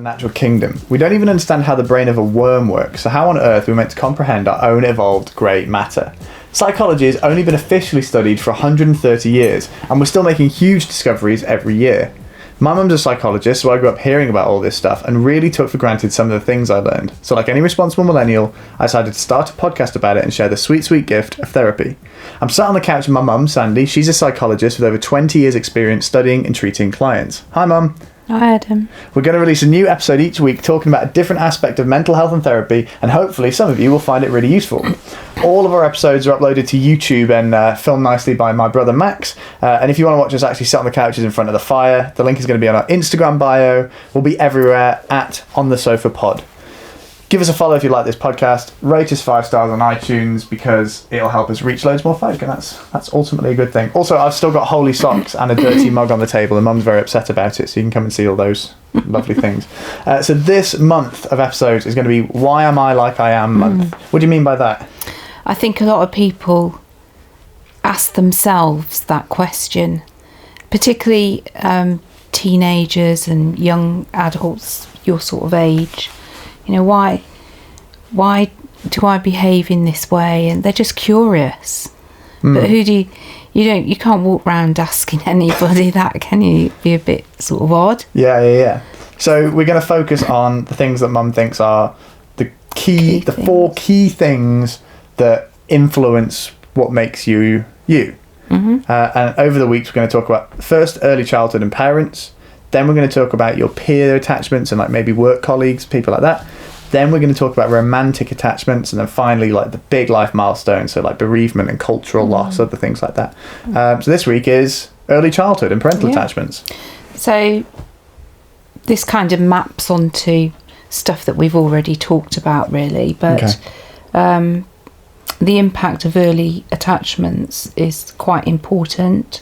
the natural kingdom. We don't even understand how the brain of a worm works, so how on earth are we meant to comprehend our own evolved grey matter? Psychology has only been officially studied for 130 years, and we're still making huge discoveries every year. My mum's a psychologist, so I grew up hearing about all this stuff and really took for granted some of the things I learned. So like any responsible millennial, I decided to start a podcast about it and share the sweet, sweet gift of therapy. I'm sat on the couch with my mum, Sandy. She's a psychologist with over 20 years experience studying and treating clients. Hi, Mum. Hi, Adam. We're going to release a new episode each week talking about a different aspect of mental health and therapy, and hopefully some of you will find it really useful. All of our episodes are uploaded to YouTube and filmed nicely by my brother Max. And if you want to watch us actually sit on the couches in front of the fire, the link is going to be on our Instagram bio. We'll be everywhere at On The Sofa Pod. Give us a follow if you like this podcast. Rate us 5 stars on iTunes because it'll help us reach loads more folk, and that's ultimately a good thing. Also, I've still got holy socks and a dirty mug on the table, and Mum's very upset about it, so you can come and see all those lovely things. So this month of episodes is going to be Why Am I Like I Am month. What do you mean by that? I think a lot of people ask themselves that question, particularly teenagers and young adults your sort of age. You know, why do I behave in this way? And they're just curious. But you can't walk around asking anybody that, can you? It'd be a bit sort of odd. Yeah. So we're going to focus on the things that Mum thinks are the four key things that influence what makes you you. And over the weeks, we're going to talk about first early childhood and parents. Then we're going to talk about your peer attachments and like maybe work colleagues, people like that. Then we're going to talk about romantic attachments, and then finally like the big life milestones, so like bereavement and cultural loss, other things like that. So this week is early childhood and parental attachments. So this kind of maps onto stuff that we've already talked about, really. But the impact of early attachments is quite important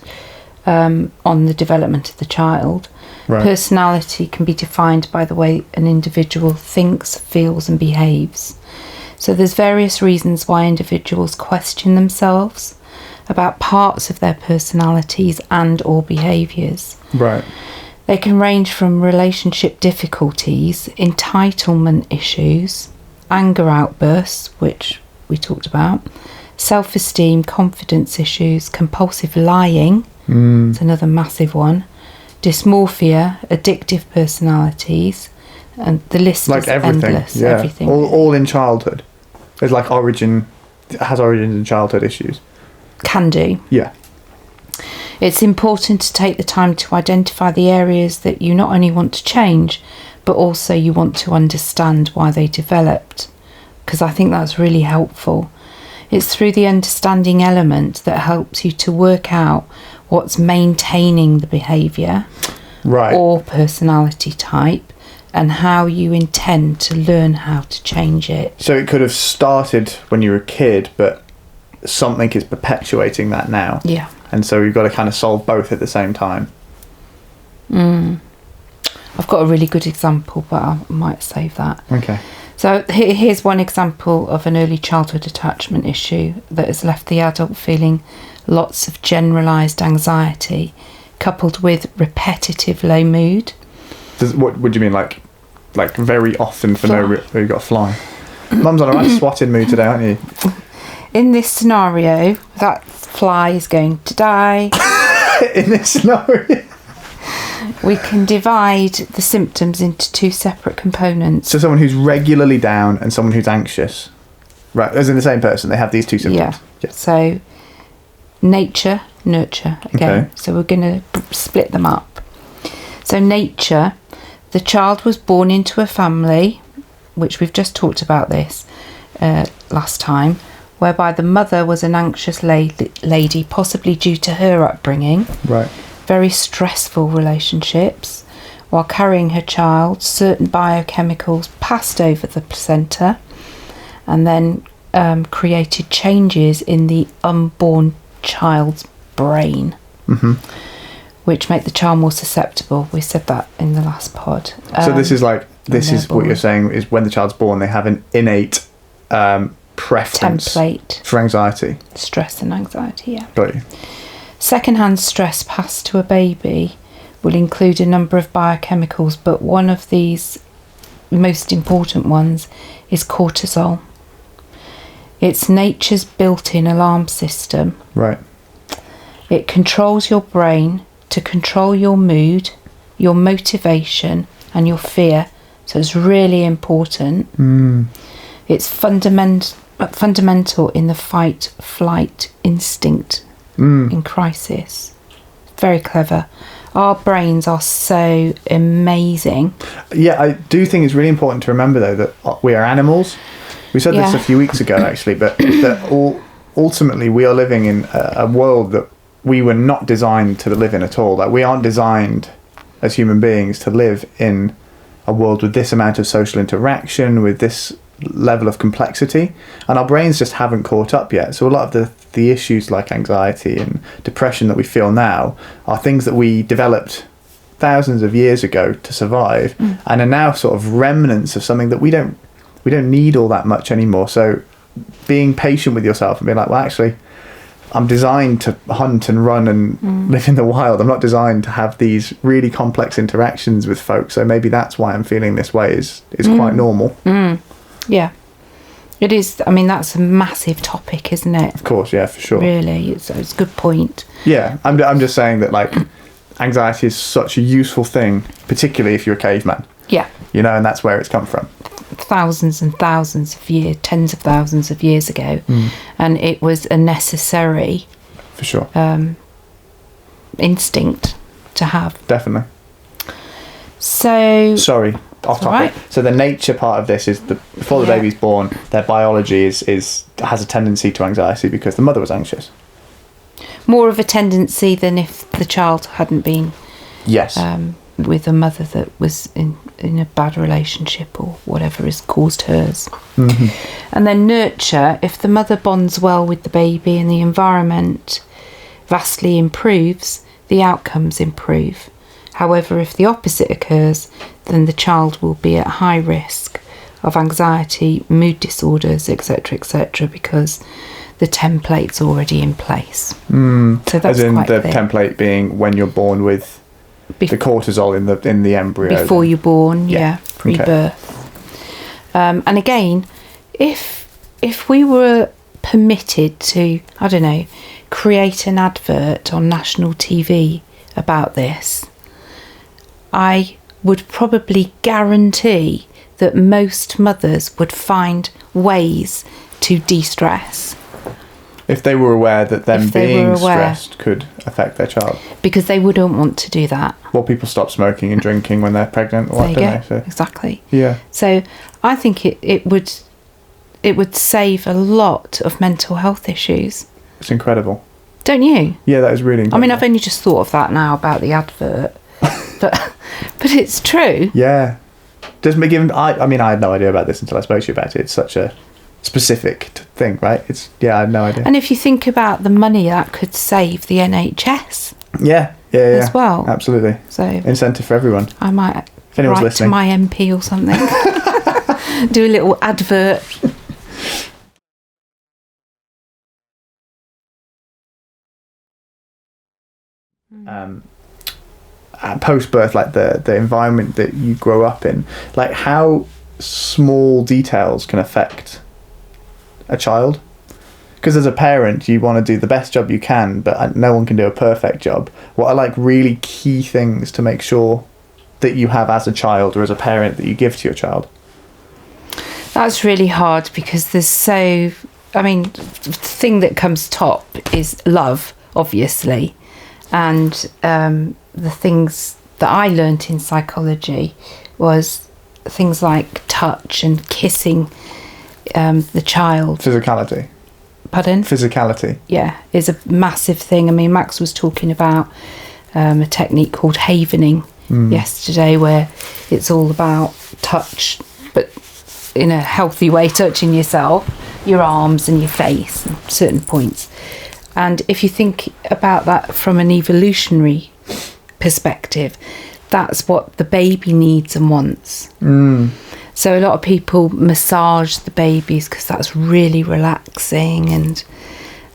on the development of the child. Right. Personality can be defined by the way an individual thinks, feels and behaves. So there's various reasons why individuals question themselves about parts of their personalities and or behaviours. Right. They can range from relationship difficulties, entitlement issues, anger outbursts, which we talked about, self-esteem, confidence issues, compulsive lying, it's another massive one, dysmorphia, addictive personalities, and the list like is everything. Endless. Yeah. Everything. All in childhood. It's like it has origins in childhood issues. Can do. Yeah. It's important to take the time to identify the areas that you not only want to change, but also you want to understand why they developed, because I think that's really helpful. It's through the understanding element that helps you to work out what's maintaining the behaviour or personality type, and how you intend to learn how to change it. So it could have started when you were a kid, but something is perpetuating that now. Yeah. And so you've got to kind of solve both at the same time. I've got a really good example, but I might save that. Okay. So here's one example of an early childhood attachment issue that has left the adult feeling lots of generalised anxiety, coupled with repetitive low mood. What do you mean, like very often for no reason? You've got a fly. Mum's on a right swatting mood today, aren't you? In this scenario, that fly is going to die. In this scenario? We can divide the symptoms into two separate components. So someone who's regularly down and someone who's anxious. Right, as in the same person, they have these two symptoms. Yeah. So nature, nurture again. Okay. So we're going to split them up. So nature, the child was born into a family, which we've just talked about this last time, whereby the mother was an anxious lady, possibly due to her upbringing. Right. Very stressful relationships. While carrying her child, certain biochemicals passed over the placenta and then created changes in the unborn child's brain, which make the child more susceptible. We said that in the last pod. So this is what you're saying is when the child's born, they have an innate preference template for anxiety, stress and anxiety. Yeah. Got you. Secondhand stress passed to a baby will include a number of biochemicals, but one of these most important ones is cortisol. It's nature's built-in alarm system. Right. It controls your brain to control your mood, your motivation, and your fear. So it's really important. It's fundamental in the fight-flight instinct in crisis. Very clever. Our brains are so amazing. Yeah, I do think it's really important to remember, though, that we are animals. We said this a few weeks ago, actually, but that ultimately we are living in a world that we were not designed to live in at all. Like, we aren't designed as human beings to live in a world with this amount of social interaction, with this level of complexity, and our brains just haven't caught up yet. So a lot of the issues like anxiety and depression that we feel now are things that we developed thousands of years ago to survive, and are now sort of remnants of something that we don't need all that much anymore. So being patient with yourself and being like, well, actually, I'm designed to hunt and run and live in the wild. I'm not designed to have these really complex interactions with folks. So maybe that's why I'm feeling this way is quite normal. Yeah, it is. I mean, that's a massive topic, isn't it? Of course, yeah, for sure. Really, it's a good point. Yeah, I'm just saying that, like, anxiety is such a useful thing, particularly if you're a caveman. Yeah. You know, and that's where it's come from. Thousands and thousands of years, tens of thousands of years ago, and it was a necessary, for sure, instinct to have. Definitely. So sorry, off topic. Right. So the nature part of this is before the baby's born, their biology has a tendency to anxiety because the mother was anxious. More of a tendency than if the child hadn't been. Yes. With a mother that was in a bad relationship or whatever has caused hers. And then nurture, if the mother bonds well with the baby and the environment vastly improves, the outcomes improve. However, if the opposite occurs, then the child will be at high risk of anxiety, mood disorders, etc., because the template's already in place. So that's as in quite the clear. template being when you're born with the cortisol in the embryo. Before you're born, Yeah. pre-birth. And again, if we were permitted to, I don't know, create an advert on national TV about this, I would probably guarantee that most mothers would find ways to de-stress. If they were aware that them being stressed could affect their child. Because they wouldn't want to do that. Well, people stop smoking and drinking when they're pregnant, or what, don't they? So, exactly. Yeah. So I think it would save a lot of mental health issues. It's incredible. Don't you? Yeah, that is really incredible. I mean, I've only just thought of that now about the advert. but it's true. Yeah. Doesn't it give? I mean, I had no idea about this until I spoke to you about it. It's such a specific thing, right? I had no idea. And if you think about the money that could save the NHS, yeah, as well, absolutely. So incentive for everyone. I might if anyone's write listening to my MP or something, do a little advert. Post-birth, like the environment that you grow up in, like how small details can affect a child. Because as a parent, you want to do the best job you can, but no one can do a perfect job. What are like really key things to make sure that you have as a child or as a parent that you give to your child? That's really hard because the thing that comes top is love, obviously. And the things that I learnt in psychology was things like touch and kissing the child. Physicality. Pardon? Physicality. Yeah, is a massive thing. I mean, Max was talking about a technique called havening yesterday, where it's all about touch, but in a healthy way, touching yourself, your arms and your face at certain points. And if you think about that from an evolutionary perspective, that's what the baby needs and wants. So a lot of people massage the babies because that's really relaxing, and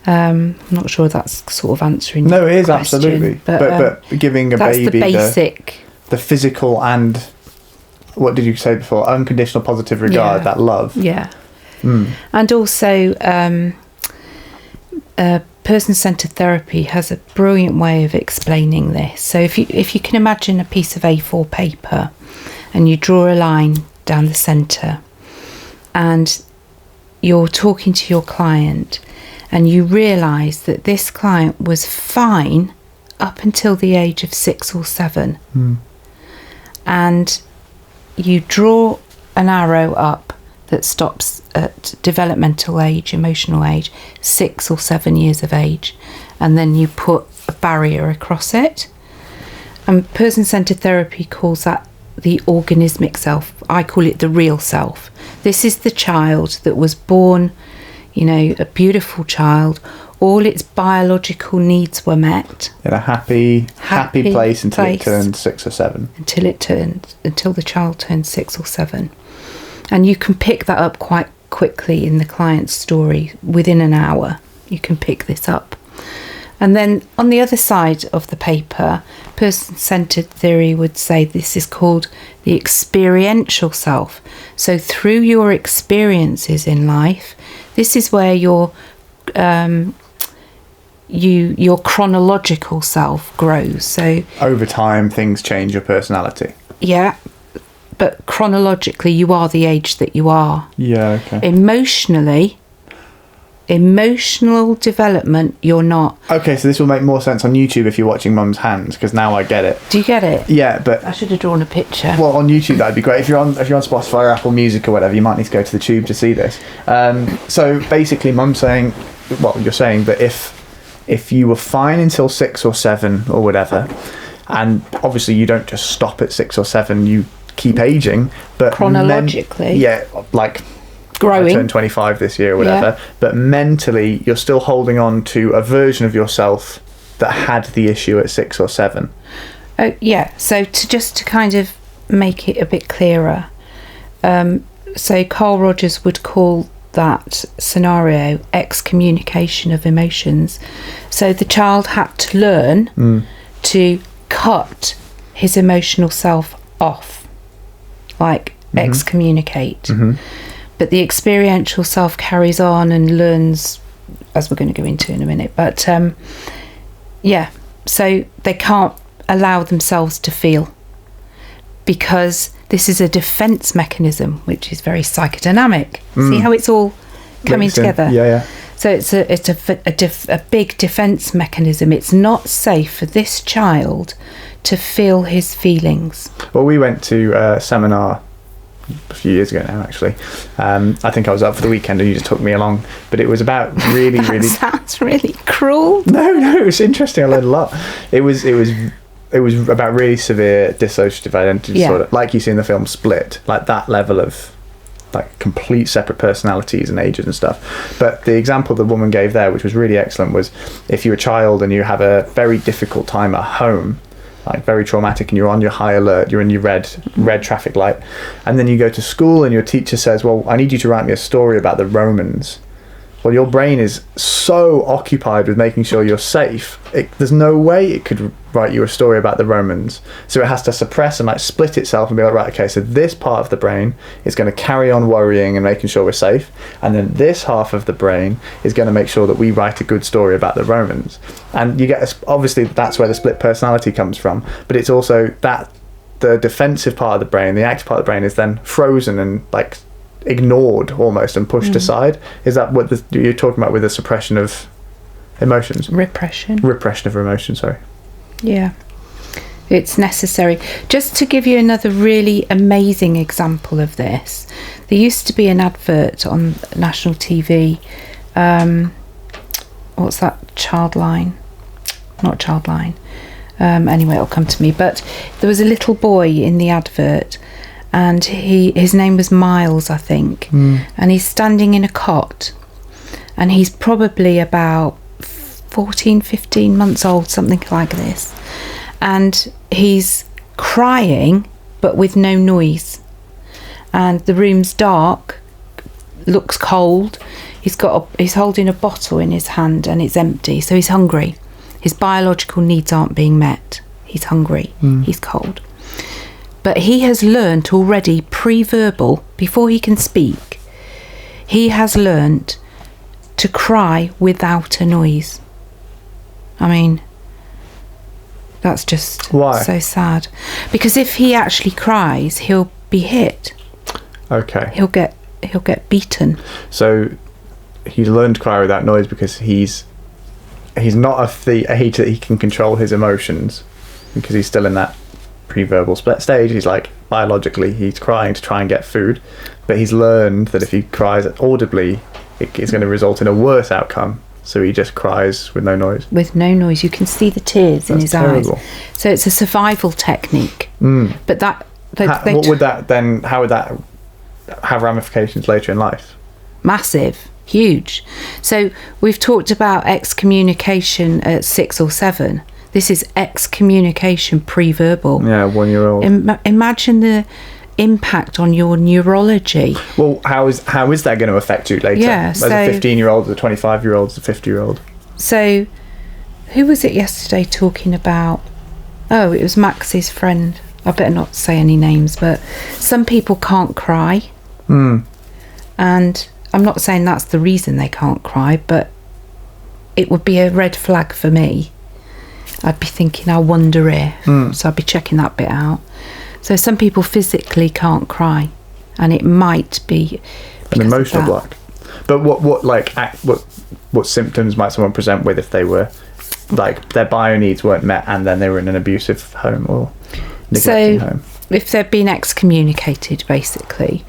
I'm not sure that's sort of answering. No, it is question, absolutely. But giving a that's baby the basic, the physical and what did you say before? Unconditional positive regard, that love. Yeah. And also, person-centered therapy has a brilliant way of explaining this. So if you can imagine a piece of A4 paper and you draw a line down the centre and you're talking to your client and you realise that this client was fine up until the age of 6 or 7, and you draw an arrow up that stops at developmental age, emotional age, 6 or 7 years of age, and then you put a barrier across it. And person-centered therapy calls that the organismic self. I call it the real self. This is the child that was born, a beautiful child. All its biological needs were met. In a happy place until it turned 6 or 7. Until the child turned 6 or 7. And you can pick that up quite quickly in the client's story. Within an hour, you can pick this up. And then on the other side of the paper, person-centered theory would say this is called the experiential self. So through your experiences in life, this is where your chronological self grows. So over time, things change your personality. Yeah. But chronologically, you are the age that you are. Yeah, okay. Emotional development, you're not. Okay, so this will make more sense on YouTube if you're watching Mum's Hands, because now I get it. Do you get it? Yeah, but I should have drawn a picture. Well, on YouTube that'd be great. If you're on Spotify or Apple Music or whatever, you might need to go to the Tube to see this. So basically, Mum's saying, well, you're saying that if you were fine until 6 or 7 or whatever, and obviously you don't just stop at 6 or 7, you keep aging, but chronologically, like growing. I turned 25 this year or whatever, but mentally you're still holding on to a version of yourself that had the issue at 6 or 7. Oh yeah. So to kind of make it a bit clearer, so Carl Rogers would call that scenario excommunication of emotions. So the child had to learn to cut his emotional self off. Like excommunicate. But the experiential self carries on and learns, as we're going to go into in a minute. But so they can't allow themselves to feel, because this is a defense mechanism, which is very psychodynamic. See how it's all coming together? Yeah. So it's a big defense mechanism. It's not safe for this child to feel his feelings. Well, we went to a seminar a few years ago now, actually. I think I was up for the weekend and you just took me along, but it was about really sounds really cruel. No, it was interesting. I learned a lot. It was about really severe dissociative identity disorder, like you see in the film Split, like that level of like complete separate personalities and ages and stuff. But the example the woman gave there, which was really excellent, was if you're a child and you have a very difficult time at home, like very traumatic, and you're on your high alert, you're in your red traffic light, and then you go to school and your teacher says, well, I need you to write me a story about the Romans. Well, your brain is so occupied with making sure you're safe, there's no way it could write you a story about the Romans. So it has to suppress and like split itself and be like, right, okay, so this part of the brain is going to carry on worrying and making sure we're safe, and then this half of the brain is going to make sure that we write a good story about the Romans. And you get, obviously that's where the split personality comes from, but it's also that the defensive part of the brain, the active part of the brain, is then frozen and like ignored almost and pushed aside. Is that what you're talking about with the suppression of emotions? Repression of emotions, sorry. Yeah, it's necessary. Just to give you another really amazing example of this, there used to be an advert on national TV, what's that, Childline? Not Childline. Anyway, it'll come to me, but there was a little boy in the advert, and his name was Miles, I think, and he's standing in a cot, and he's probably about 14, 15 months old, something like this, and he's crying but with no noise, and the room's dark, looks cold. He's holding a bottle in his hand and it's empty, so he's hungry. His biological needs aren't being met. He's hungry. He's cold. But he has learnt already pre-verbal, before he can speak, he has learnt to cry without a noise. I mean, that's just so sad. Because if he actually cries, he'll be hit. Okay. He'll get beaten. So he's learned to cry without noise because he's not a he can control his emotions, because he's still in that pre-verbal split stage. He's like, biologically he's crying to try and get food, but he's learned that if he cries audibly, it's going to result in a worse outcome. So he just cries with no noise. With no noise. You can see the tears in his eyes. So it's a survival technique. But how would that have ramifications later in life? Massive. Huge. So we've talked about excommunication at 6 or 7. This is excommunication pre-verbal. Yeah, 1-year-old. Imagine the impact on your neurology. Well, how is that going to affect you later? Yeah, as a 15-year-old, as a 25-year-old, as a 50-year-old? So, who was it yesterday talking about? Oh, it was Max's friend. I better not say any names, but some people can't cry. And I'm not saying that's the reason they can't cry, but it would be a red flag for me. I'd be thinking, I wonder if. So I'd be checking that bit out. So some people physically can't cry, and it might be an emotional block. But what symptoms might someone present with if they were, like, their bio needs weren't met and then they were in an abusive home or neglecting home? If they've been excommunicated, basically,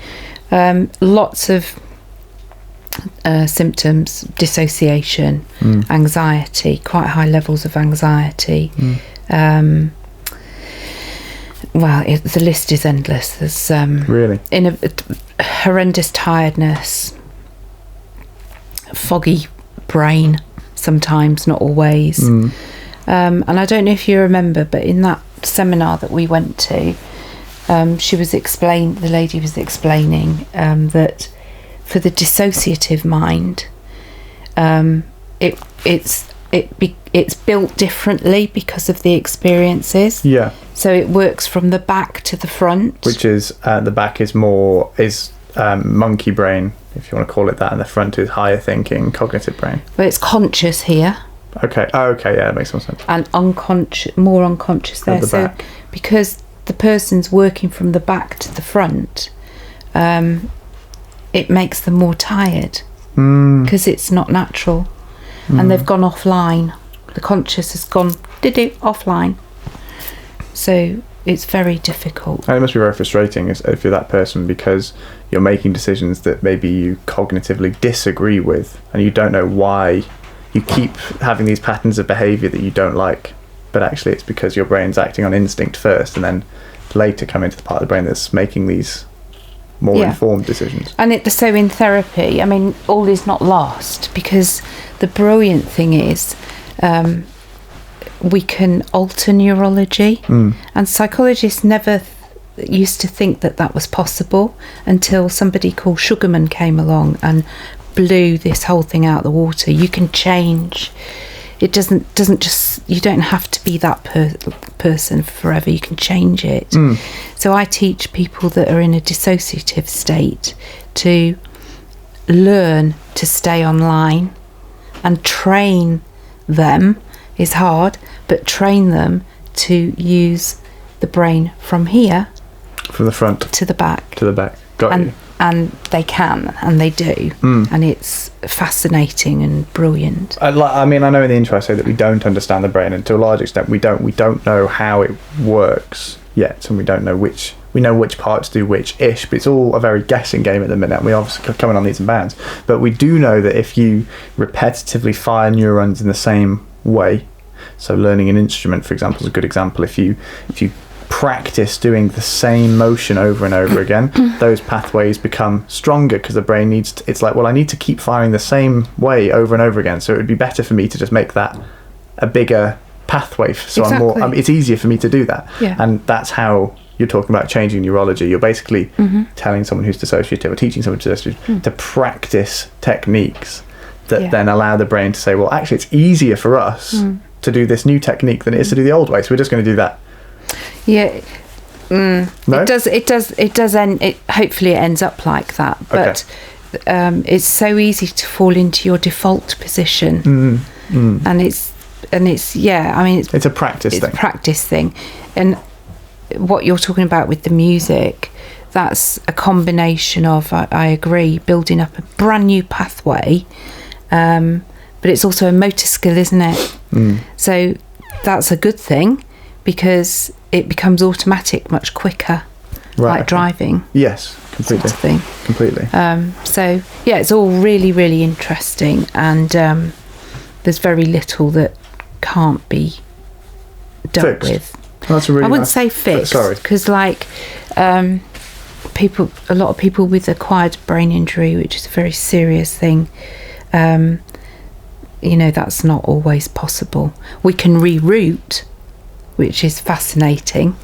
lots of symptoms: dissociation, anxiety, quite high levels of anxiety. The list is endless. There's really horrendous tiredness, foggy brain sometimes, not always. And I don't know if you remember, but in that seminar that we went to, the lady was explaining that for the dissociative mind, it's built differently because of the experiences. Yeah. So it works from the back to the front. Which is the back is monkey brain, if you want to call it that, and the front is higher thinking, cognitive brain. But it's conscious here. Okay. Oh, okay. Yeah, that makes more sense. And more unconscious there. So back. Because the person's working from the back to the front, it makes them more tired because it's not natural, and they've gone offline. The conscious has gone offline. So it's very difficult. And it must be very frustrating if you're that person, because you're making decisions that maybe you cognitively disagree with, and you don't know why you keep having these patterns of behaviour that you don't like, but actually it's because your brain's acting on instinct first and then later come into the part of the brain that's making these more informed decisions. And so in therapy, I mean, all is not lost, because the brilliant thing is we can alter neurology, and psychologists never used to think that was possible until somebody called Sugarman came along and blew this whole thing out of the water. You can change. It doesn't just, you don't have to be that person forever. You can change it. So I teach people that are in a dissociative state to learn to stay online, and train them is hard, but train them to use the brain from here, from the front to the back. Got you. And they can, and they do, and it's fascinating and brilliant. I mean, I know in the intro I say that we don't understand the brain, and to a large extent we don't know how it works yet, and we don't know we know which parts do which-ish, but it's all a very guessing game at the minute, and we obviously coming on leaps and bounds. But we do know that if you repetitively fire neurons in the same way, so learning an instrument, for example, is a good example. If you practice doing the same motion over and over again, those pathways become stronger, because the brain it's like, well, I need to keep firing the same way over and over again, so it would be better for me to just make that a bigger pathway, so exactly. It's easier for me to do that. And that's how you're talking about changing neurology. You're basically telling someone who's dissociative, or teaching someone who's dissociative, to practice techniques that then allow the brain to say, well, actually it's easier for us to do this new technique than it is to do the old way, so we're just going to do that. Yeah, No? It does end. Hopefully, it ends up like that. But it's so easy to fall into your default position, and it's I mean, it's a practice thing. It's a practice thing, and what you're talking about with the music, that's a combination of, I agree, building up a brand new pathway, but it's also a motor skill, isn't it? So that's a good thing, because it becomes automatic much quicker, like driving. Yes, completely. Sort of thing. Completely. So yeah, it's all really, really interesting, and there's very little that can't be dealt Fixed. with. Well, that's a really I wouldn't nice, say fixed, sorry, because like a lot of people with acquired brain injury, which is a very serious thing, that's not always possible. We can reroute, which is fascinating,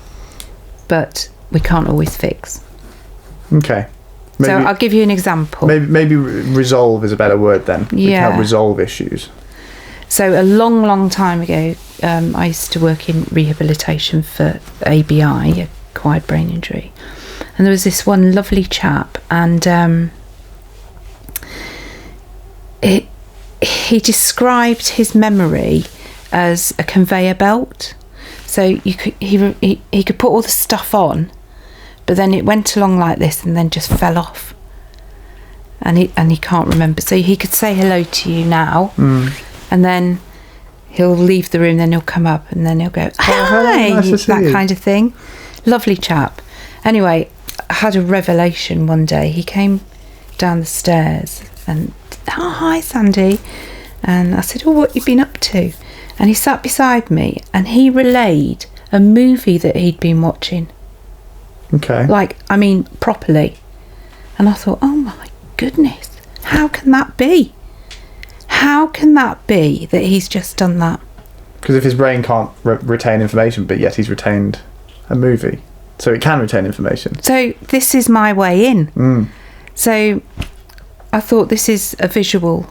but we can't always fix. Okay. Maybe, so I'll give you an example. Maybe resolve is a better word then. We can help resolve issues. So a long, long time ago, I used to work in rehabilitation for ABI, acquired brain injury. And there was this one lovely chap, and he described his memory as a conveyor belt. So he could put all the stuff on, but then it went along like this and then just fell off. And he can't remember. So he could say hello to you now, and then he'll leave the room, then he'll come up, and then he'll go, hi, nice that kind of thing. Lovely chap. Anyway, I had a revelation one day. He came down the stairs and, hi, Sandy. And I said, what have you been up to? And he sat beside me and he relayed a movie that he'd been watching. Okay. Like, I mean, properly. And I thought, oh my goodness, how can that be? How can that be that he's just done that? Because if his brain can't retain information, but yet he's retained a movie, so it can retain information. So this is my way in. So I thought, this is a visual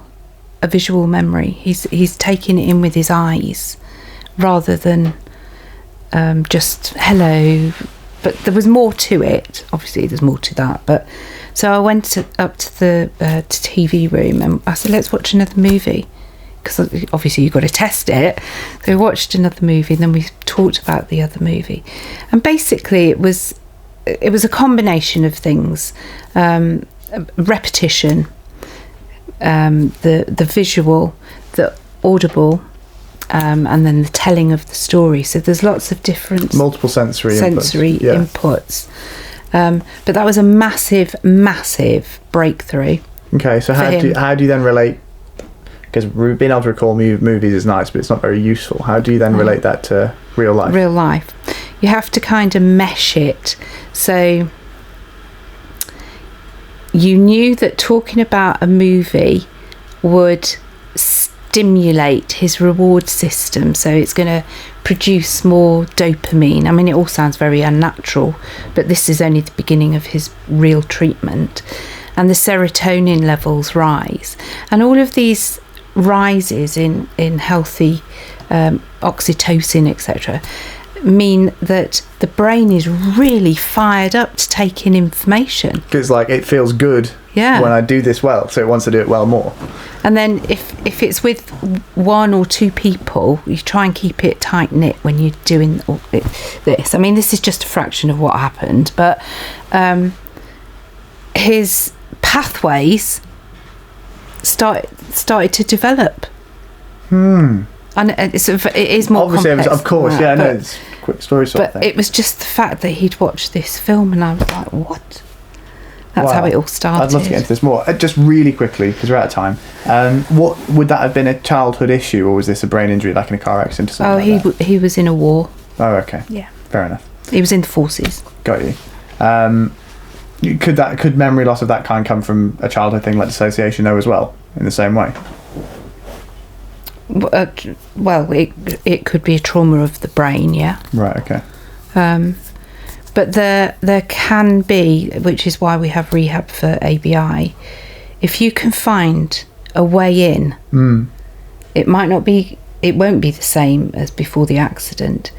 memory. He's taking it in with his eyes rather than just hello. But there was more to it. Obviously, there's more to that. But so I went up to the TV room and I said, let's watch another movie, because obviously you've got to test it. So we watched another movie, and then we talked about the other movie, and basically it was a combination of things: repetition, the visual, the audible, and then the telling of the story. So there's lots of different multiple sensory inputs. But that was a massive breakthrough. Okay, so how do you then relate? Because being able to recall movies is nice, but it's not very useful. How do you then relate that to real life? Real life, you have to kind of mesh it. So you knew that talking about a movie would stimulate his reward system, so it's going to produce more dopamine. I mean, it all sounds very unnatural, but this is only the beginning of his real treatment. And the serotonin levels rise, and all of these rises in healthy oxytocin, etc., mean that the brain is really fired up to take in information. It's like, it feels good when I do this well, so it wants to do it well more. And then if it's with one or two people, you try and keep it tight knit when you're doing this. I mean, this is just a fraction of what happened, but his pathways started to develop. And it is more obviously complex, of course, it's a quick story sort of thing. It was just the fact that he'd watched this film, and I was like, what? That's how it all started. I'd love to get into this more. Just really quickly, because we're out of time. What would that have been, a childhood issue, or was this a brain injury, like in a car accident or something? He was in a war. Oh, okay. Yeah. Fair enough. He was in the forces. Got you. Could memory loss of that kind come from a childhood thing like dissociation, though, as well, in the same way? Well, it could be a trauma of the brain, yeah. Right. Okay. But there can be, which is why we have rehab for ABI. If you can find a way in, it won't be the same as before the accident,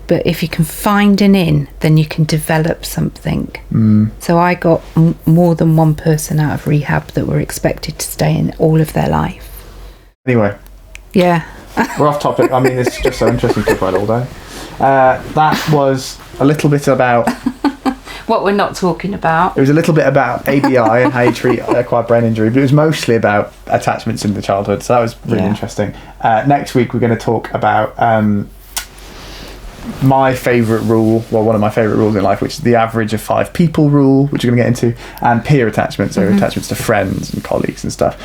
but if you can find an in, then you can develop something. So I got more than one person out of rehab that were expected to stay in all of their life. Anyway, yeah, we're off topic. I mean, it's just so interesting to talk about all day. That was a little bit about what we're not talking about. It was a little bit about ABI and how you treat acquired brain injury, but it was mostly about attachments in the childhood, so that was really interesting. Next week we're going to talk about my favourite rule, well, one of my favourite rules in life, which is the average of 5 people rule, which we're going to get into, and peer attachments, so attachments to friends and colleagues and stuff.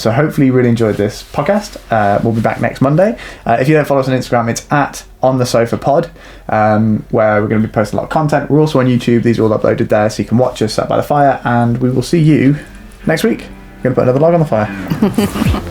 So hopefully you really enjoyed this podcast. We'll be back next Monday. If you don't follow us on Instagram, it's at OnTheSofaPod, where we're going to be posting a lot of content. We're also on YouTube. These are all uploaded there, so you can watch us sat by the fire, and we will see you next week. We're going to put another log on the fire.